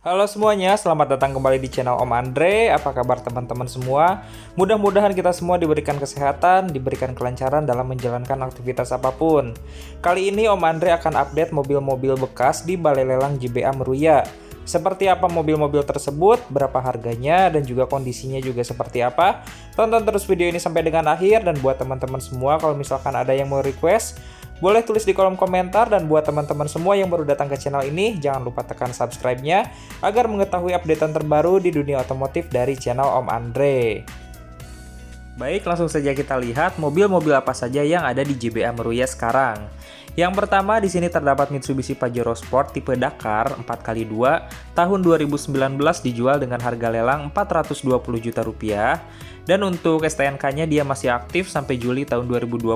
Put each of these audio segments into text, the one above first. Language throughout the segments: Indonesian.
Halo semuanya, selamat datang kembali di channel Om Andre. Apa kabar teman-teman semua? Mudah-mudahan kita semua diberikan kesehatan, diberikan kelancaran dalam menjalankan aktivitas apapun. Kali ini Om Andre akan update mobil-mobil bekas di Balai Lelang JBA Meruya. Seperti apa mobil-mobil tersebut, berapa harganya, dan juga kondisinya juga seperti apa? Tonton terus video ini sampai dengan akhir, dan buat teman-teman semua kalau misalkan ada yang mau request, boleh tulis di kolom komentar, dan buat teman-teman semua yang baru datang ke channel ini, jangan lupa tekan subscribe-nya agar mengetahui updatean terbaru di dunia otomotif dari channel Om Andre. Baik, langsung saja kita lihat mobil-mobil apa saja yang ada di JBA Meruya sekarang. Yang pertama di sini terdapat Mitsubishi Pajero Sport tipe Dakar 4x2 tahun 2019 dijual dengan harga lelang 420 juta rupiah, dan untuk STNK-nya dia masih aktif sampai Juli tahun 2020.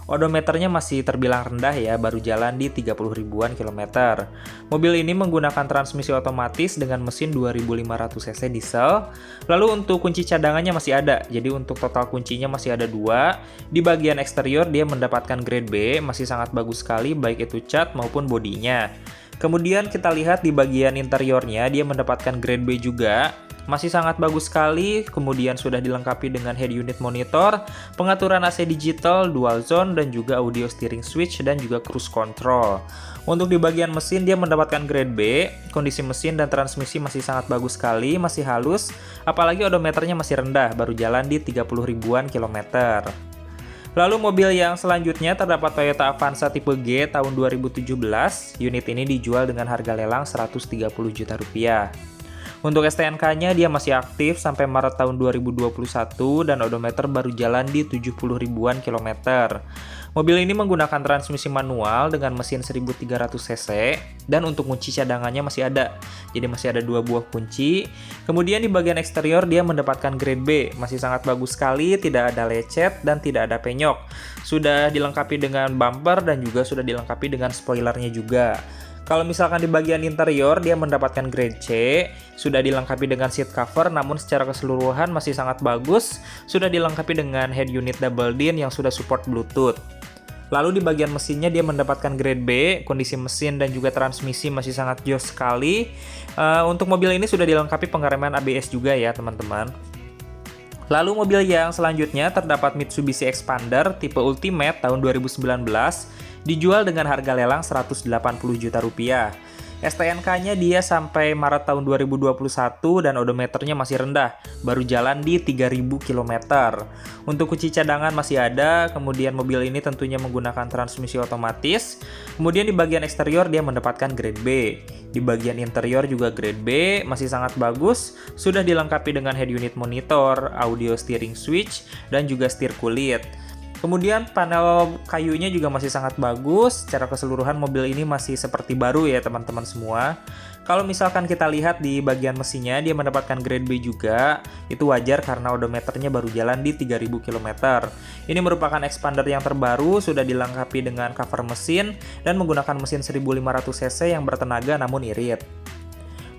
Odometernya masih terbilang rendah ya, baru jalan di 30 ribuan kilometer. Mobil ini menggunakan transmisi otomatis dengan mesin 2500 cc diesel. Lalu untuk kunci cadangannya masih ada, jadi untuk total kuncinya masih ada 2. Di bagian eksterior dia mendapatkan grade B, masih sangat bagus sekali baik itu cat maupun bodinya. Kemudian kita lihat di bagian interiornya dia mendapatkan grade B juga. Masih sangat bagus sekali, kemudian sudah dilengkapi dengan head unit monitor, pengaturan AC digital, dual zone, dan juga audio steering switch dan juga cruise control. Untuk di bagian mesin dia mendapatkan grade B, kondisi mesin dan transmisi masih sangat bagus sekali, masih halus, apalagi odometernya masih rendah, baru jalan di 30 ribuan kilometer. Lalu mobil yang selanjutnya terdapat Toyota Avanza tipe G tahun 2017, unit ini dijual dengan harga lelang 130 juta rupiah. Untuk STNK-nya dia masih aktif sampai Maret tahun 2021 dan odometer baru jalan di 70 ribuan kilometer. Mobil ini menggunakan transmisi manual dengan mesin 1300 cc dan untuk kunci cadangannya masih ada. Jadi masih ada 2 buah kunci. Kemudian di bagian eksterior dia mendapatkan grade B, masih sangat bagus sekali, tidak ada lecet dan tidak ada penyok. Sudah dilengkapi dengan bumper dan juga sudah dilengkapi dengan spoilernya juga. Kalau misalkan di bagian interior dia mendapatkan grade C, sudah dilengkapi dengan seat cover namun secara keseluruhan masih sangat bagus, sudah dilengkapi dengan head unit double din yang sudah support Bluetooth. Lalu di bagian mesinnya dia mendapatkan grade B, kondisi mesin dan juga transmisi masih sangat jos sekali. Untuk mobil ini sudah dilengkapi pengereman ABS juga ya teman-teman. Lalu mobil yang selanjutnya terdapat Mitsubishi Expander tipe Ultimate tahun 2019, dijual dengan harga lelang 180 juta rupiah. STNK-nya dia sampai Maret tahun 2021 dan odometernya masih rendah, baru jalan di 3000 km. Untuk kunci cadangan masih ada, kemudian mobil ini tentunya menggunakan transmisi otomatis. Kemudian di bagian eksterior dia mendapatkan grade B. Di bagian interior juga grade B, masih sangat bagus, sudah dilengkapi dengan head unit monitor, audio steering switch, dan juga setir kulit. Kemudian panel kayunya juga masih sangat bagus, secara keseluruhan mobil ini masih seperti baru ya teman-teman semua. Kalau misalkan kita lihat di bagian mesinnya dia mendapatkan grade B juga, itu wajar karena odometernya baru jalan di 3000 km. Ini merupakan expander yang terbaru, sudah dilengkapi dengan cover mesin dan menggunakan mesin 1500 cc yang bertenaga namun irit.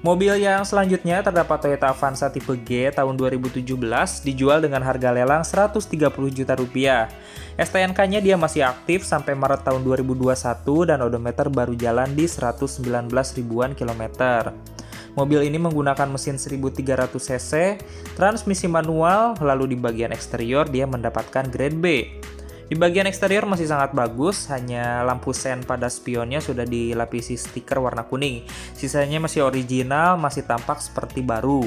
Mobil yang selanjutnya terdapat Toyota Avanza tipe G tahun 2017 dijual dengan harga lelang 130 juta rupiah. STNK-nya dia masih aktif sampai Maret tahun 2021 dan odometer baru jalan di 119 ribuan kilometer. Mobil ini menggunakan mesin 1300 cc, transmisi manual, lalu di bagian eksterior dia mendapatkan grade B. Di bagian eksterior masih sangat bagus, hanya lampu sen pada spionnya sudah dilapisi stiker warna kuning. Sisanya masih original, masih tampak seperti baru.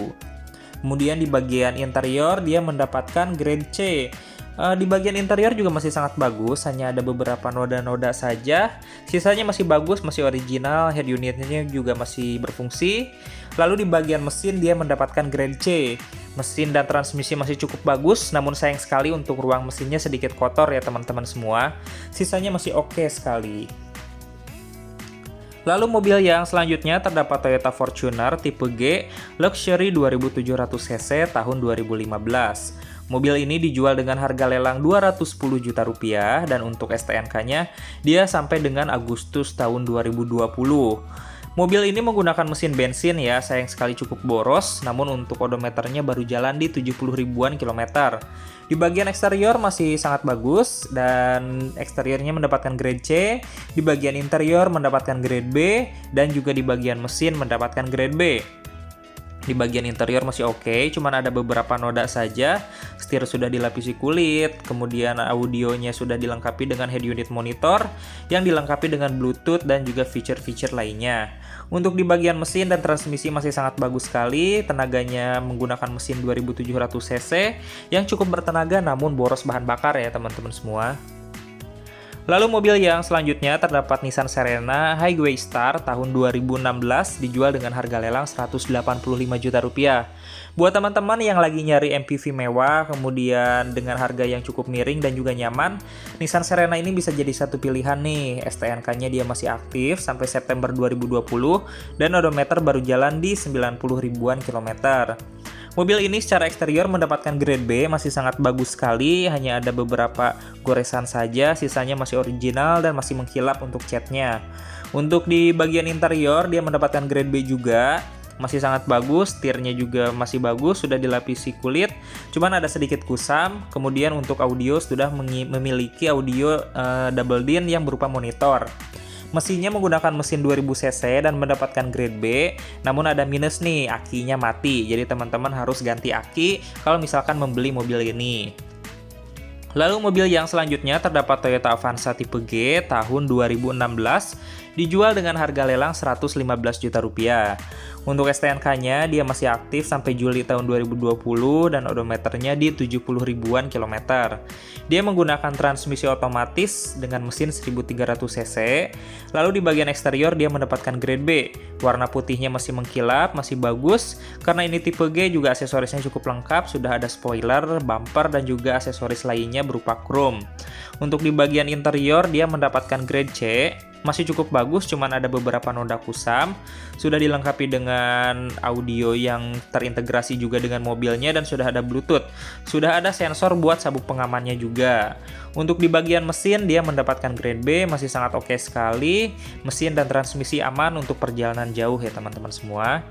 Kemudian di bagian interior dia mendapatkan grade C. Di bagian interior juga masih sangat bagus, hanya ada beberapa noda-noda saja. Sisanya masih bagus, masih original, head unitnya juga masih berfungsi. Lalu di bagian mesin dia mendapatkan grade C. Mesin dan transmisi masih cukup bagus, namun sayang sekali untuk ruang mesinnya sedikit kotor ya teman-teman semua. Sisanya masih oke sekali. Lalu mobil yang selanjutnya terdapat Toyota Fortuner tipe G Luxury 2700 cc tahun 2015. Mobil ini dijual dengan harga lelang 210 juta rupiah dan untuk STNK-nya dia sampai dengan Agustus tahun 2020. Mobil ini menggunakan mesin bensin ya, sayang sekali cukup boros, namun untuk odometernya baru jalan di 70 ribuan kilometer. Di bagian eksterior masih sangat bagus, dan eksteriornya mendapatkan grade C, di bagian interior mendapatkan grade B, dan juga di bagian mesin mendapatkan grade B. Di bagian interior masih oke, cuman ada beberapa noda saja. Setir sudah dilapisi kulit, kemudian audionya sudah dilengkapi dengan head unit monitor yang dilengkapi dengan Bluetooth dan juga feature-feature lainnya. Untuk di bagian mesin dan transmisi masih sangat bagus sekali. Tenaganya menggunakan mesin 2700 cc yang cukup bertenaga namun boros bahan bakar ya teman-teman semua. Lalu mobil yang selanjutnya terdapat Nissan Serena Highway Star tahun 2016 dijual dengan harga lelang 185 juta rupiah. Buat teman-teman yang lagi nyari MPV mewah kemudian dengan harga yang cukup miring dan juga nyaman, Nissan Serena ini bisa jadi satu pilihan nih. STNK-nya dia masih aktif sampai September 2020 dan odometer baru jalan di 90 ribuan kilometer. Mobil ini secara eksterior mendapatkan grade B, masih sangat bagus sekali, hanya ada beberapa goresan saja, sisanya masih original dan masih mengkilap untuk catnya. Untuk di bagian interior dia mendapatkan grade B juga, masih sangat bagus, setirnya juga masih bagus, sudah dilapisi kulit, cuman ada sedikit kusam. Kemudian untuk audio sudah memiliki audio double din yang berupa monitor. Mesinnya menggunakan mesin 2000 cc dan mendapatkan grade B, namun ada minus nih, akinya mati. Jadi teman-teman harus ganti aki kalau misalkan membeli mobil ini. Lalu mobil yang selanjutnya terdapat Toyota Avanza tipe G tahun 2016 dijual dengan harga lelang 115 juta rupiah. Untuk STNK-nya dia masih aktif sampai Juli tahun 2020 dan odometernya di 70 ribuan kilometer. Dia menggunakan transmisi otomatis dengan mesin 1300 cc. Lalu di bagian eksterior dia mendapatkan grade B. Warna putihnya masih mengkilap, masih bagus. Karena ini tipe G juga aksesorisnya cukup lengkap, sudah ada spoiler, bumper dan juga aksesoris lainnya berupa chrome. Untuk di bagian interior dia mendapatkan grade C. Masih cukup bagus, cuman ada beberapa noda kusam. Sudah dilengkapi dengan audio yang terintegrasi juga dengan mobilnya dan sudah ada Bluetooth. Sudah ada sensor buat sabuk pengamannya juga. Untuk di bagian mesin dia mendapatkan grade B, masih sangat oke sekali. Mesin dan transmisi aman untuk perjalanan jauh ya teman-teman semua.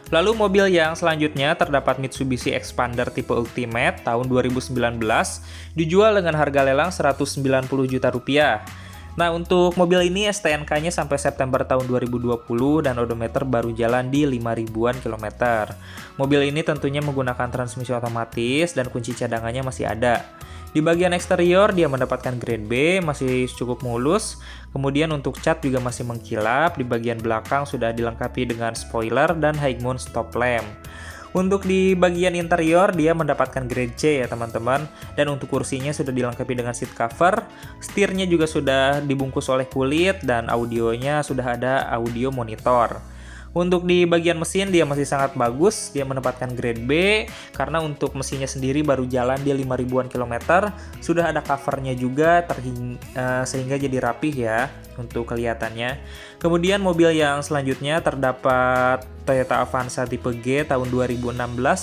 Lalu mobil yang selanjutnya terdapat Mitsubishi Xpander tipe Ultimate tahun 2019 dijual dengan harga lelang 190 juta rupiah. Nah, untuk mobil ini STNK-nya sampai September tahun 2020 dan odometer baru jalan di 5 ribuan kilometer. Mobil ini tentunya menggunakan transmisi otomatis dan kunci cadangannya masih ada. Di bagian eksterior dia mendapatkan grade B, masih cukup mulus. Kemudian untuk cat juga masih mengkilap. Di bagian belakang sudah dilengkapi dengan spoiler dan high mount stop lamp. Untuk di bagian interior dia mendapatkan grade C ya teman-teman. Dan untuk kursinya sudah dilengkapi dengan seat cover. Setirnya juga sudah dibungkus oleh kulit dan audionya sudah ada audio monitor. Untuk di bagian mesin dia masih sangat bagus, dia mendapatkan grade B karena untuk mesinnya sendiri baru jalan di 5 ribuan kilometer. Sudah ada covernya juga sehingga jadi rapih ya untuk kelihatannya. Kemudian mobil yang selanjutnya terdapat Toyota Avanza tipe G tahun 2016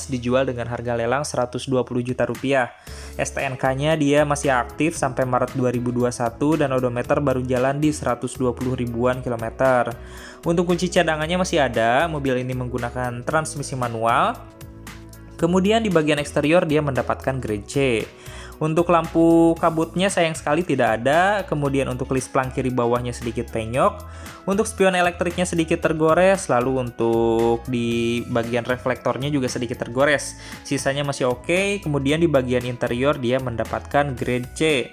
dijual dengan harga lelang 120 juta rupiah. STNK-nya dia masih aktif sampai Maret 2021 dan odometer baru jalan di 120 ribuan kilometer. Untuk kunci cadangannya masih ada, mobil ini menggunakan transmisi manual. Kemudian di bagian eksterior dia mendapatkan grade C. Untuk lampu kabutnya sayang sekali tidak ada, kemudian untuk list pelang kiri bawahnya sedikit penyok. Untuk spion elektriknya sedikit tergores, lalu untuk di bagian reflektornya juga sedikit tergores. Sisanya masih oke, kemudian di bagian interior dia mendapatkan grade C.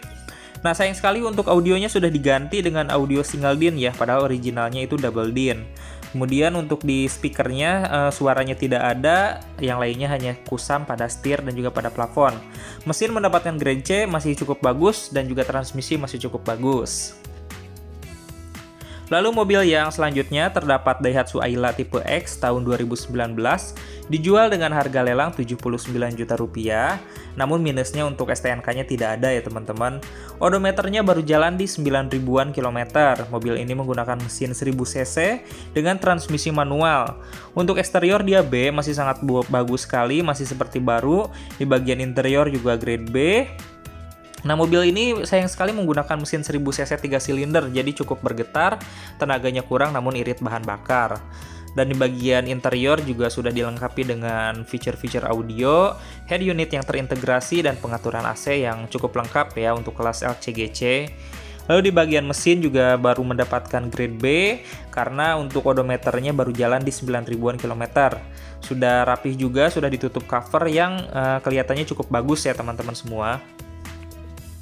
Nah sayang sekali untuk audionya sudah diganti dengan audio single din ya, padahal originalnya itu double din. Kemudian untuk di speakernya suaranya tidak ada, yang lainnya hanya kusam pada setir dan juga pada plafon. Mesin mendapatkan grade C, masih cukup bagus dan juga transmisi masih cukup bagus. Lalu mobil yang selanjutnya terdapat Daihatsu Ayla tipe X tahun 2019 dijual dengan harga lelang 79 juta rupiah. Namun minusnya untuk STNK-nya tidak ada ya teman-teman. Odometernya baru jalan di 9 ribuan kilometer. Mobil ini menggunakan mesin 1000 cc dengan transmisi manual. Untuk eksterior dia B, masih sangat bagus sekali, masih seperti baru. Di bagian interior juga grade B. Nah, mobil ini sayang sekali menggunakan mesin 1000 cc 3 silinder, jadi cukup bergetar, tenaganya kurang namun irit bahan bakar. Dan di bagian interior juga sudah dilengkapi dengan fitur-fitur audio, head unit yang terintegrasi, dan pengaturan AC yang cukup lengkap ya untuk kelas LCGC. Lalu di bagian mesin juga baru mendapatkan grade B, karena untuk odometernya baru jalan di 9.000-an kilometer. Sudah rapih juga, sudah ditutup cover yang kelihatannya cukup bagus ya teman-teman semua.